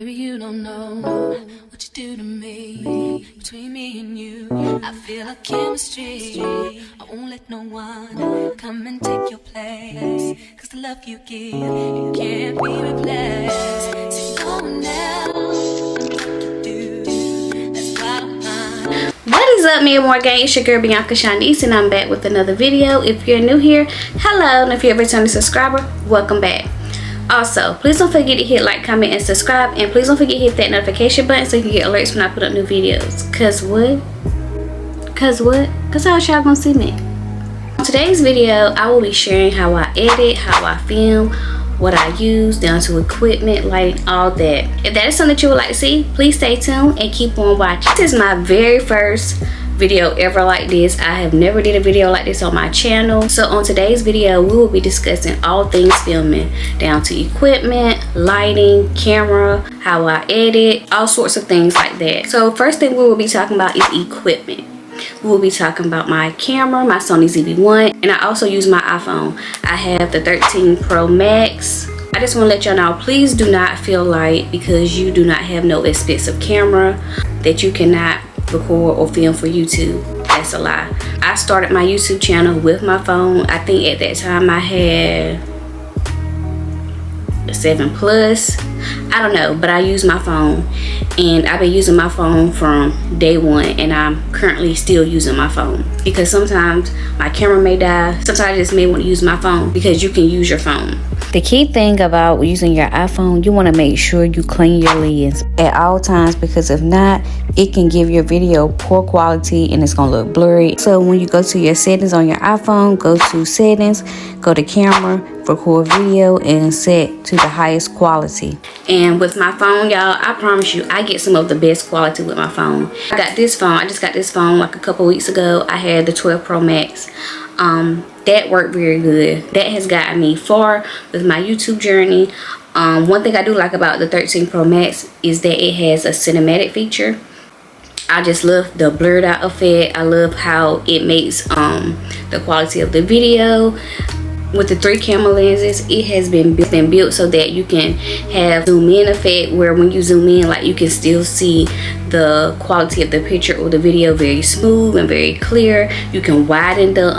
Baby, you don't know what you do to me. Between me and you, I feel like chemistry. I won't let no one come and take your place. Cause the love you give, it can't be replaced. See, no one else can do. That's why I'm mine. What is up, Mid More Gang? It's your girl Bianca Shanice, and I'm back with another video. If you're new here, hello, and if you're a returning subscriber, welcome back. Also, please don't forget to hit like, comment, and subscribe, and please don't forget to hit that notification button so you can get alerts when I put up new videos. Cause how y'all gonna see me? In today's video, I will be sharing how I edit, how I film, what I use, down to equipment, lighting, all that. If that is something that you would like to see, please stay tuned and keep on watching. This is my very first video ever like this. I have never did a video like this on my channel. So on today's video, we will be discussing all things filming, down to equipment, lighting, camera, how I edit, all sorts of things like that. So first thing we will be talking about is equipment. We will be talking about my camera, my Sony ZV-1, and I also use my iPhone. I have the 13 Pro Max. I just want to let y'all know, please do not feel like because you do not have no expensive camera that you cannot record or film for YouTube. That's a lie. I started my YouTube channel with my phone. I think at that time I had a 7 Plus. I don't know, but I use my phone, and I've been using my phone from day one, and I'm currently still using my phone because sometimes my camera may die. Sometimes I just may want to use my phone because you can use your phone. The key thing about using your iPhone, you want to make sure you clean your lens at all times, because if not, it can give your video poor quality and it's going to look blurry. So when you go to your settings on your iPhone, go to settings, go to camera, record video, and set to the highest quality. And with my phone, y'all, I promise you, I get some of the best quality with my phone. I got this phone. I just got this phone like a couple weeks ago. I had the 12 Pro Max. That worked very good. That has gotten me far with my YouTube journey. One thing I do like about the 13 Pro Max is that it has a cinematic feature. I just love the blurred out effect. I love how it makes the quality of the video. With the 3 camera lenses, it has been built so that you can have zoom in effect, where when you zoom in, like, you can still see the quality of the picture or the video very smooth and very clear. You can widen the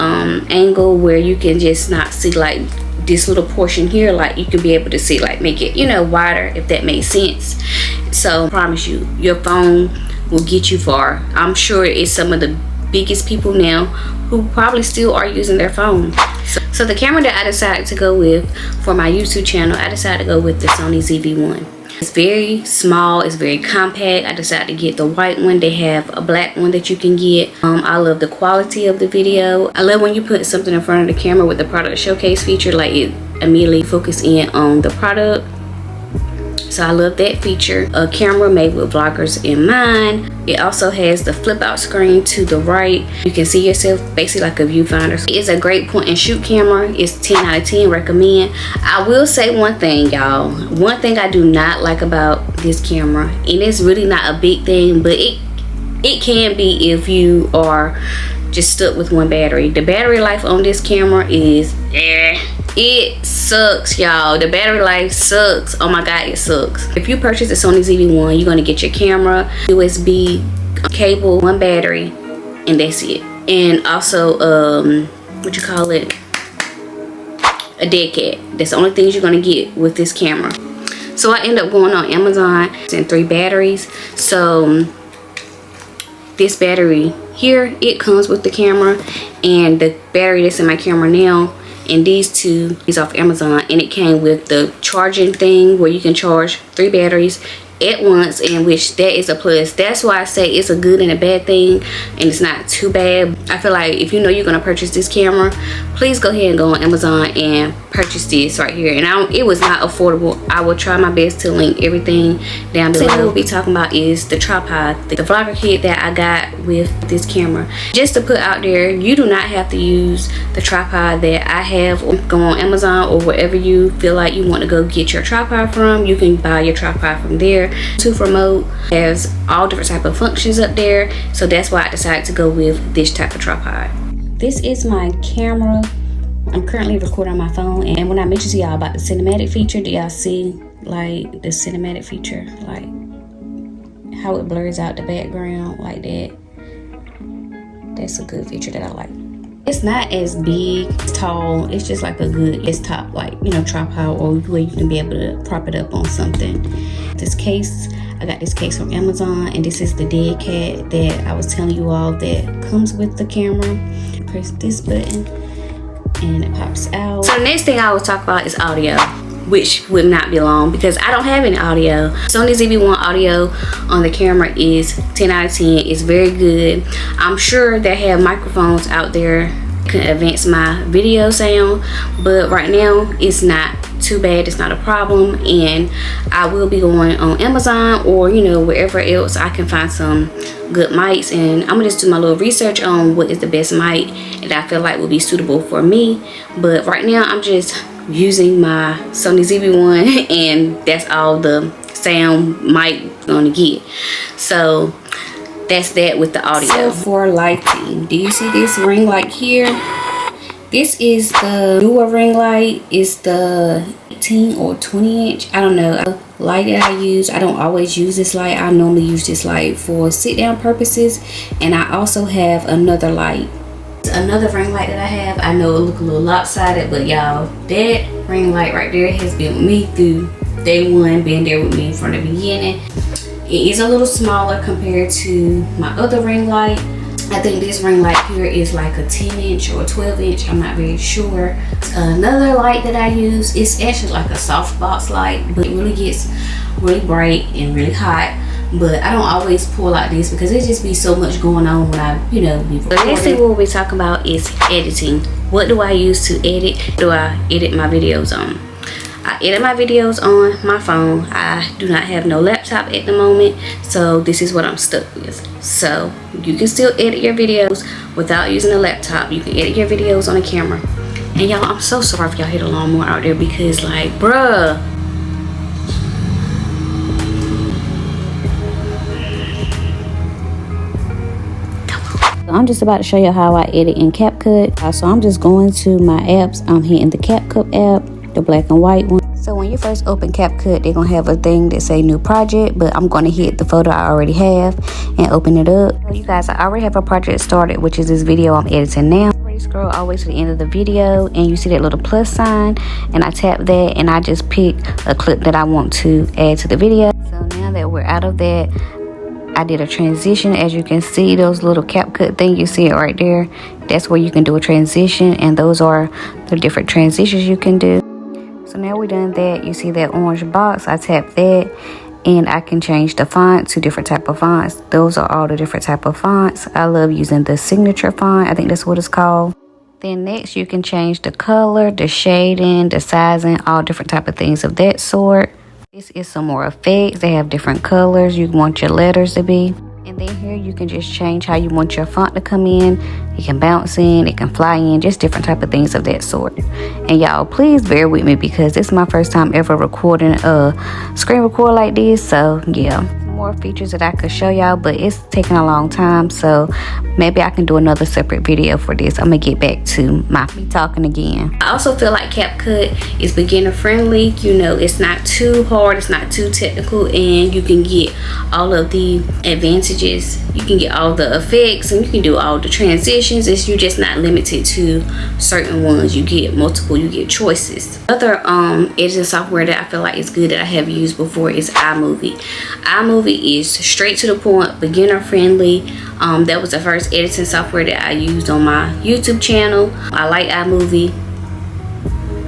angle where you can just not see like this little portion here. Like, you can be able to see, like, make it, you know, wider, if that makes sense. So I promise you, your phone will get you far. I'm sure it's some of the biggest people now who probably still are using their phone. So the camera that I decided to go with for my YouTube channel, I decided to go with the Sony ZV-1. It's very small, it's very compact. I decided to get the white one. They have a black one that you can get. I love the quality of the video. I love when you put something in front of the camera with the product showcase feature, like it immediately focus in on the product. So I love that feature. A camera made with vloggers in mind. It also has the flip out screen to the right. You can see yourself basically like a viewfinder. It's a great point and shoot camera. It's 10 out of 10, recommend. I will say one thing, y'all. One thing I do not like about this camera, and it's really not a big thing, but it can be if you are just stuck with one battery. The battery life on this camera is it sucks, y'all. The battery life sucks. Oh my god, it sucks. If you purchase a Sony ZV-1, you're gonna get your camera, USB cable, one battery, and that's it. And also what you call it, a dead cat. That's the only things you're gonna get with this camera. So I end up going on Amazon and 3 batteries. So this battery here, it comes with the camera, and the battery that's in my camera now, and these two is off Amazon, and it came with the charging thing where you can charge 3 batteries at once, and which that is a plus. That's why I say it's a good and a bad thing, and it's not too bad. I feel like if you know you're gonna purchase this camera, please go ahead and go on Amazon and purchase this right here. And it was not affordable. I will try my best to link everything down below. What we'll be talking about is the tripod, the vlogger kit that I got with this camera. Just to put out there, you do not have to use the tripod that I have. Go on Amazon or wherever you feel like you want to go get your tripod from. You can buy your tripod from there. Tooth remote has all different type of functions up there, so that's why I decided to go with this type of tripod. This is my camera. I'm currently recording on my phone, and when I mentioned to y'all about the cinematic feature, do y'all see like the cinematic feature, like how it blurs out the background like that. That's a good feature that I like. It's not as big, tall, it's just like a good top, like, you know, tripod, or where you can be able to prop it up on something. This case, I got this case from Amazon, and this is the dead cat that I was telling you all that comes with the camera. Press this button and it pops out. So the next thing I will talk about is audio, which would not be long because I don't have any audio. Sony ZV-1 audio on the camera is 10 out of 10. It's very good. I'm sure they have microphones out there that can advance my video sound, but right now it's not too bad. It's not a problem, and I will be going on Amazon or, you know, wherever else I can find some good mics, and I'm gonna just do my little research on what is the best mic that I feel like will be suitable for me. But right now I'm just using my Sony ZV-1, and that's all the sound mic gonna get. So that's that with the audio. So for lighting, do you see this ring light here? This is the newer ring light. It's the 18 or 20 inch, I don't know. The light that I use, I don't always use this light. I normally use this light for sit down purposes, and I also have another light. Another ring light that I have, I know it look a little lopsided, but y'all, that ring light right there has been with me through day one, been there with me from the beginning. It is a little smaller compared to my other ring light. I think this ring light here is like a 10 inch or 12 inch, I'm not very sure. Another light that I use is actually like a softbox light, but it really gets really bright and really hot. But I don't always pull out this because it just be so much going on when I, you know, be recording. The next thing we'll be talking about is editing. What do I use to edit? Do I edit my videos on? I edit my videos on my phone. I do not have no laptop at the moment, so this is what I'm stuck with. So you can still edit your videos without using a laptop. You can edit your videos on a camera. And y'all, I'm so sorry if y'all hear the lawnmower out there because, like, bruh, I'm just about to show you how I edit in Capcut. So I'm just going to my apps. I'm hitting the Capcut app, the black and white one. So when you first open Capcut, they're gonna have a thing that say new project, but I'm gonna hit the photo I already have and open it up. You guys, I already have a project started, which is this video I'm editing now. Scroll all the way to the end of the video, and you see that little plus sign, and I tap that, and I just pick a clip that I want to add to the video. So now that we're out of that, I did a transition. As you can see, those little Capcut thing, you see it right there, that's where you can do a transition, and those are the different transitions you can do. So now we're done that, you see that orange box, I tap that, and I can change the font to different type of fonts. Those are all the different type of fonts. I love using the signature font, I think that's what it's called. Then next you can change the color, the shading, the sizing, all different type of things of that sort. This is some more effects. They have different colors you want your letters to be. And then here you can just change how you want your font to come in. It can bounce in, it can fly in, just different type of things of that sort. And y'all, please bear with me because this is my first time ever recording a screen record like this. So yeah, more features that I could show y'all, but it's taking a long time, so maybe I can do another separate video for this. I'm gonna get back to me talking again. I also feel like Capcut is beginner friendly. You know, it's not too hard, it's not too technical, and you can get all of the advantages. You can get all the effects, and you can do all the transitions. You're just not limited to certain ones. You get multiple, you get choices. Other editing software that I feel like is good that I have used before is Imovie. Imovie is straight to the point, beginner friendly. That was the first editing software that I used on my YouTube channel. I like Imovie,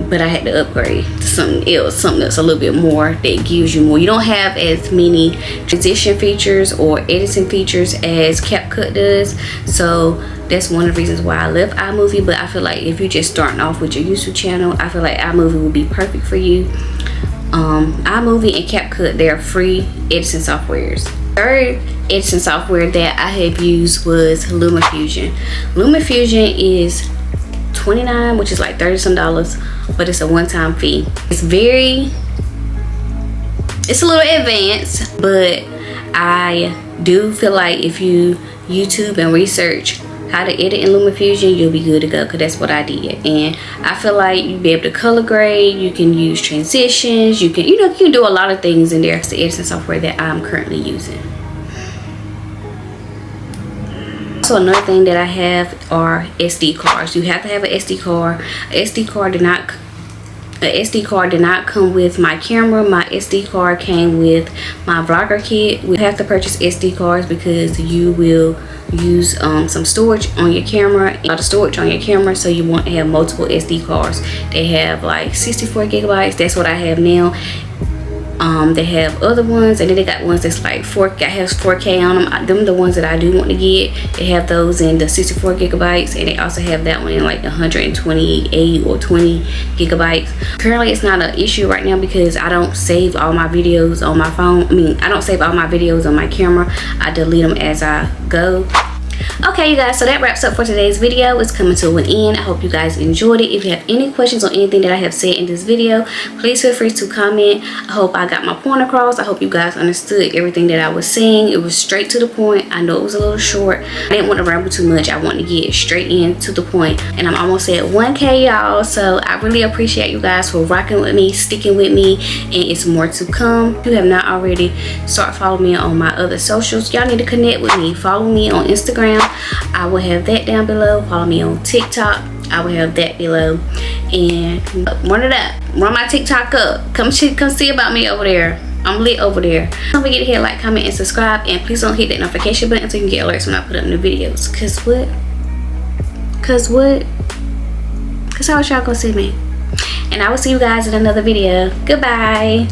but I had to upgrade to something else, something that's a little bit more, that gives you more. You don't have as many transition features or editing features as Capcut does, so that's one of the reasons why I left Imovie. But I feel like if you're just starting off with your YouTube channel, I feel like Imovie would be perfect for you. Imovie and Capcut, they're free editing softwares. Third editing software that I have used was Lumafusion. Lumafusion is $29, which is like $30 some, but it's a one-time fee. It's a little advanced, but I do feel like if you YouTube and research how to edit in Lumafusion, you'll be good to go, because that's what I did. And I feel like you'll be able to color grade, you can use transitions, you can, you can do a lot of things in there. It's the editing software that I'm currently using. So another thing that I have are SD cards. You have to have an SD card. An SD card did not come with my camera. My SD card came with my vlogger kit. We have to purchase SD cards because you will use some storage on your camera, a lot of storage on your camera, so you want to have multiple SD cards. They have like 64 gigabytes. That's what I have now. They have other ones, and then they got ones that's like 4K, has 4K on them. Them are the ones that I do want to get. They have those in the 64 gigabytes, and they also have that one in like 128 or 20 gigabytes. Currently, it's not an issue right now because I don't save all my videos on my phone. I don't save all my videos on my camera. I delete them as I go. Okay, you guys, so that wraps up for today's video. It's coming to an end. I hope you guys enjoyed it. If you have any questions on anything that I have said in this video, please feel free to comment. I hope I got my point across. I hope you guys understood everything that I was saying. It was straight to the point. I know it was a little short. I didn't want to ramble too much. I wanted to get straight in to the point. And I'm almost at 1K, y'all. So I really appreciate you guys for rocking with me, sticking with me, and it's more to come. If you have not already, start following me on my other socials. Y'all need to connect with me. Follow me on Instagram. I will have that down below. Follow me on TikTok. I will have that below. And run it up. Run my TikTok up. Come see about me over there. I'm lit over there. Don't forget to hit like, comment, and subscribe. And please don't hit that notification button so you can get alerts when I put up new videos. Cause what? Cause how y'all gonna see me? And I will see you guys in another video. Goodbye.